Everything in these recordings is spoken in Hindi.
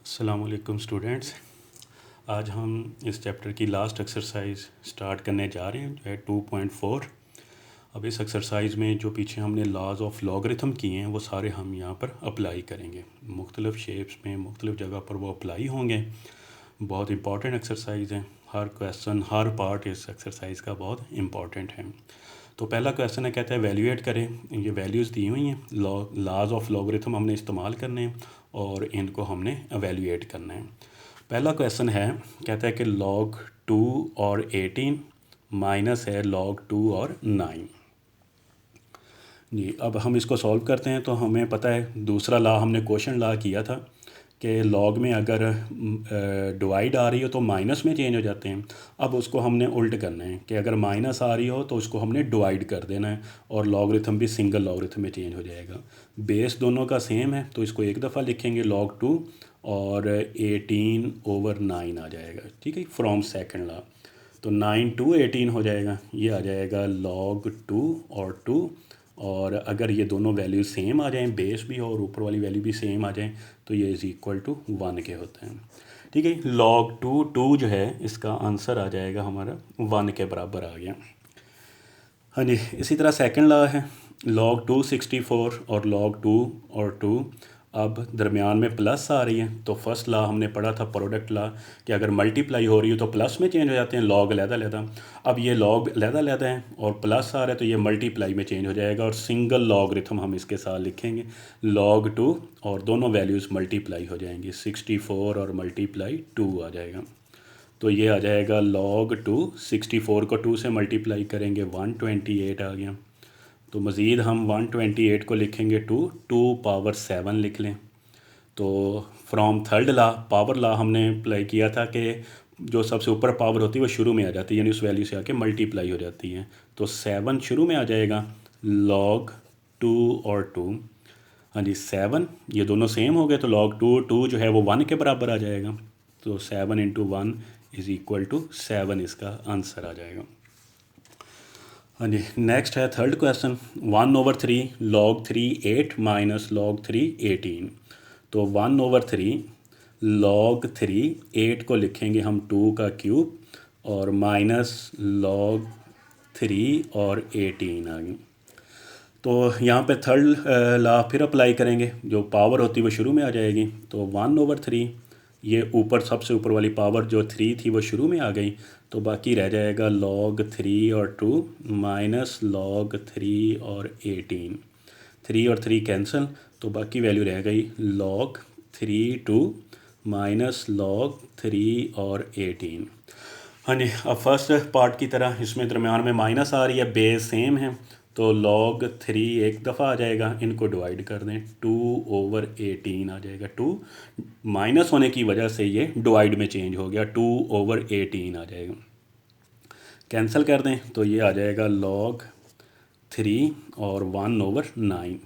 अस्सलाम वालेकुम स्टूडेंट्स। आज हम इस चैप्टर की लास्ट एक्सरसाइज स्टार्ट करने जा रहे हैं जो है 2.4। अब इस एक्सरसाइज में जो पीछे हमने लॉज ऑफ लॉगरिथम किए हैं वो सारे हम यहाँ पर अप्लाई करेंगे। मुख्तलिफ़ शेप्स में मुख्तलिफ़ जगह पर वो अप्लाई होंगे। बहुत इंपॉर्टेंट एक्सरसाइज है। हर क्वेश्चन हर पार्ट इस एक्सरसाइज का बहुत इंपॉर्टेंट है। तो पहला क्वेश्चन है, कहता है वैल्यूएट करें। ये वैल्यूज़ दी हुई हैं, लॉज ऑफ लॉगरिथम हमने इस्तेमाल करने हैं और इनको हमने एवेल्यूएट करना है। पहला क्वेश्चन है, कहता है कि log 2 और 18 माइनस है log 2 और 9 जी। अब हम इसको सॉल्व करते हैं तो हमें पता है दूसरा लॉ हमने क्वोशंट लॉ किया था कि लॉग में अगर डिवाइड आ रही हो तो माइनस में चेंज हो जाते हैं। अब उसको हमने उल्ट करना है कि अगर माइनस आ रही हो तो उसको हमने डिवाइड कर देना है और लॉगरिथम भी सिंगल लॉगरिथम में चेंज हो जाएगा। बेस दोनों का सेम है तो इसको एक दफ़ा लिखेंगे log 2 और 18/9 आ जाएगा। ठीक है, फ्रॉम सेकंड लॉ। तो 9 to 18 हो जाएगा, ये आ जाएगा log 2 और 2। और अगर ये दोनों वैल्यू सेम आ जाएं, बेस भी और ऊपर वाली वैल्यू भी सेम आ जाएं, तो ये इज़ इक्वल टू 1 के होते हैं। ठीक है, log 2 जो है इसका आंसर आ जाएगा हमारा 1 के बराबर आ गया। हाँ जी, इसी तरह सेकंड लॉ है log 2 64 और log 2 और 2। अब दरमियान में प्लस आ रही है तो फर्स्ट लॉ हमने पढ़ा था प्रोडक्ट लॉ कि अगर मल्टीप्लाई हो रही हो तो प्लस में चेंज हो जाते हैं, लॉग अलहदा। अब ये लॉग अलहदा है और प्लस आ रहा है तो ये मल्टीप्लाई में चेंज हो जाएगा और सिंगल लॉगरिथम हम इसके साथ लिखेंगे log 2 और दोनों वैल्यूज़ मल्टीप्लाई हो जाएंगी। 64 और मल्टीप्लाई 2 आ जाएगा तो ये आ जाएगा log 2। 64 को 2 से मल्टीप्लाई करेंगे 128 आ गया। तो मज़ीद हम 128 को लिखेंगे 2 पावर 7 लिख लें। तो from third law power law हमने अप्लाई किया था कि जो सबसे ऊपर पावर होती है वो शुरू में आ जाती है, यानी उस वैल्यू से आके मल्टीप्लाई हो जाती है। तो 7 शुरू में आ जाएगा log 2 और 2। हाँ जी, 7 ये दोनों सेम हो गए तो log 2 जो है वो 1 के बराबर आ जाएगा। तो 7 × 1 इज़ इक्वल टू 7 इसका आंसर आ जाएगा। हाँ जी, नेक्स्ट है third question 1/3 log 3 8 minus log 3 18। तो 1/3 log 3 8 को लिखेंगे हम 2 का क्यूब और माइनस log 3 और 18 आ गई। तो यहाँ पे थर्ड लॉ फिर अप्लाई करेंगे, जो पावर होती है वो शुरू में आ जाएगी। तो 1/3 ये ऊपर सबसे ऊपर वाली पावर जो 3 थी वो शुरू में आ गई तो बाकी रह जाएगा log 3 और 2 माइनस log 3 और 18। 3 और 3 कैंसिल तो बाकी वैल्यू रह गई log 3 2 माइनस log 3 और 18। हाँ जी, अब फर्स्ट पार्ट की तरह इसमें दरमियान में माइनस आ रही है, बेस सेम है तो log 3 एक दफ़ा आ जाएगा, इनको डिवाइड कर दें 2/18 आ जाएगा। 2 माइनस होने की वजह से ये डिवाइड में चेंज हो गया, 2/18 आ जाएगा। कैंसिल कर दें तो ये आ जाएगा log 3 और 1/9।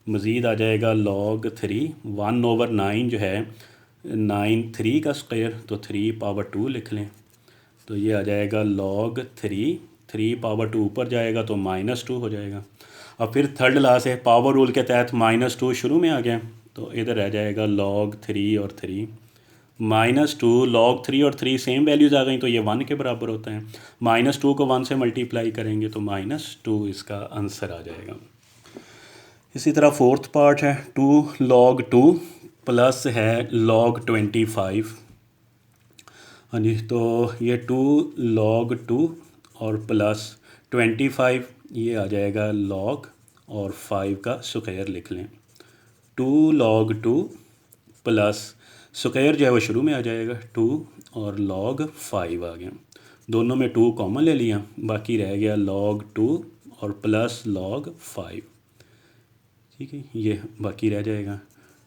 मज़ीद आ जाएगा log 3 1/9 जो है 9 3 का स्क्वायर तो 3 पावर 2 लिख लें। तो ये आ जाएगा log 3 पावर 2 ऊपर जाएगा तो -2 हो जाएगा। अब फिर थर्ड लॉ से पावर रूल के तहत -2 शुरू में आ गया तो इधर रह जाएगा log 3 और 3 -2 log 3 और 3 सेम वैल्यूज़ आ गई तो ये 1 के बराबर होता है। -2 को 1 से मल्टीप्लाई करेंगे तो -2 इसका आंसर आ जाएगा। इसी तरह फोर्थ पार्ट है 2 log 2 प्लस है log 25। हाँ जी, तो ये 2 log 2 और प्लस 25 ये आ जाएगा log और 5 का स्क्वायर लिख लें। 2 log 2 प्लस स्क्वायर जो है वो शुरू में आ जाएगा 2 और log 5 आ गया। दोनों में 2 कॉमन ले लिया, बाकी रह गया log 2 और प्लस log 5। ठीक है, ये बाकी रह जाएगा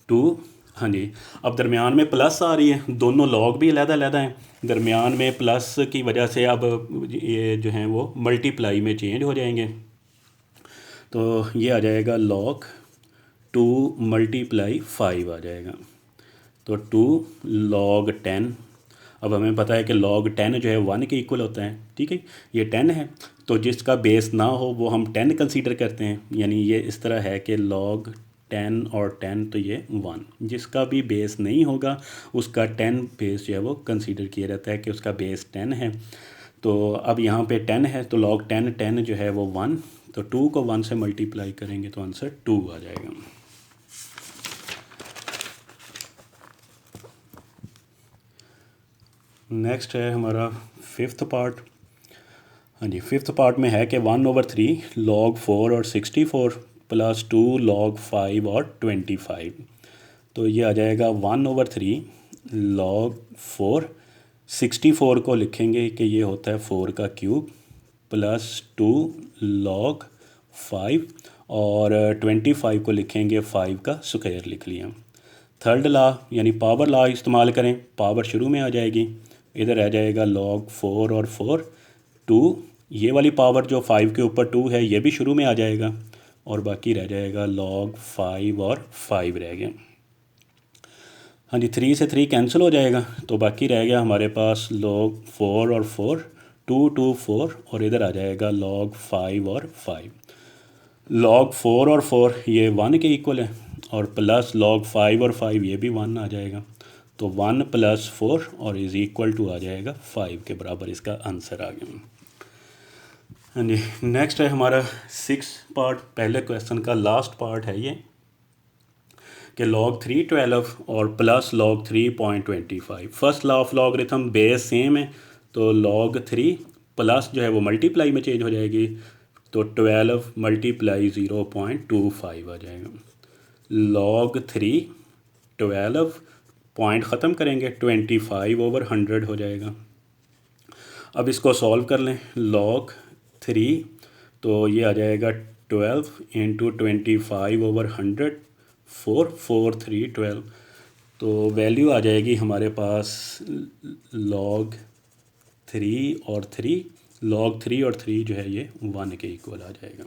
2। हाँ जी, अब दरमियान में प्लस आ रही है, दोनों लॉग भी अलहदा हैं। दरमियान में प्लस की वजह से अब ये जो हैं वो मल्टीप्लाई में चेंज हो जाएंगे। तो ये आ जाएगा log 2 × 5 आ जाएगा। तो 2 log 10। अब हमें पता है कि log 10 जो है 1 के इक्वल होता है। ठीक है, ये 10 है तो जिसका बेस ना हो वो हम 10 कंसीडर करते हैं, यानी ये इस तरह है कि log 10 और 10 तो ये 1। जिसका भी बेस नहीं होगा उसका 10 बेस जो है वो कंसीडर किया जाता है कि उसका बेस 10 है। तो अब यहाँ पे 10 है तो log 10 10 जो है वो 1, तो 2 को 1 से मल्टीप्लाई करेंगे तो आंसर 2 आ जाएगा। नेक्स्ट है हमारा फिफ्थ पार्ट। हाँ जी, फिफ्थ पार्ट में है कि 1/3 log 4 और 64 प्लस 2 log 5 और 25। तो ये आ जाएगा 1/3 log 4। 64 को लिखेंगे कि ये होता है 4 का क्यूब प्लस 2 log 5 और 25 को लिखेंगे 5 का स्क्वायर लिख लिया। थर्ड लॉ यानी पावर लॉ इस्तेमाल करें, पावर शुरू में आ जाएगी, इधर आ जाएगा log 4 और 4 2, ये वाली पावर जो 5 के ऊपर 2 है ये भी शुरू में आ जाएगा और बाकी रह जाएगा log 5 और 5 रह गया। हाँ जी, 3 से 3 कैंसिल हो जाएगा तो बाकी रह गया हमारे पास log 4 और 4 2 2 4 और इधर आ जाएगा log 5 और 5। log 4 और 4 ये 1 के इक्वल है और प्लस log 5 और 5 ये भी 1 आ जाएगा, तो 1 + 4 और इज़ इक्वल टू आ जाएगा 5 के बराबर इसका आंसर आ गया। हाँ जी, नेक्स्ट है हमारा 6 पार्ट, पहले क्वेश्चन का लास्ट पार्ट है ये कि log 312 और plus log 3.25। First law of logarithm base same है तो log 3 प्लस जो है वो मल्टीप्लाई में चेंज हो जाएगी तो 12 × 0.25 आ जाएगा। log 3 12 पॉइंट ख़त्म करेंगे 25/100 हो जाएगा। अब इसको सॉल्व कर लें, log 3 तो ये आ जाएगा 12 × 25/100 4 4 3 12, तो वैल्यू आ जाएगी हमारे पास log 3 और 3 जो है ये 1 के इक्वल आ जाएगा।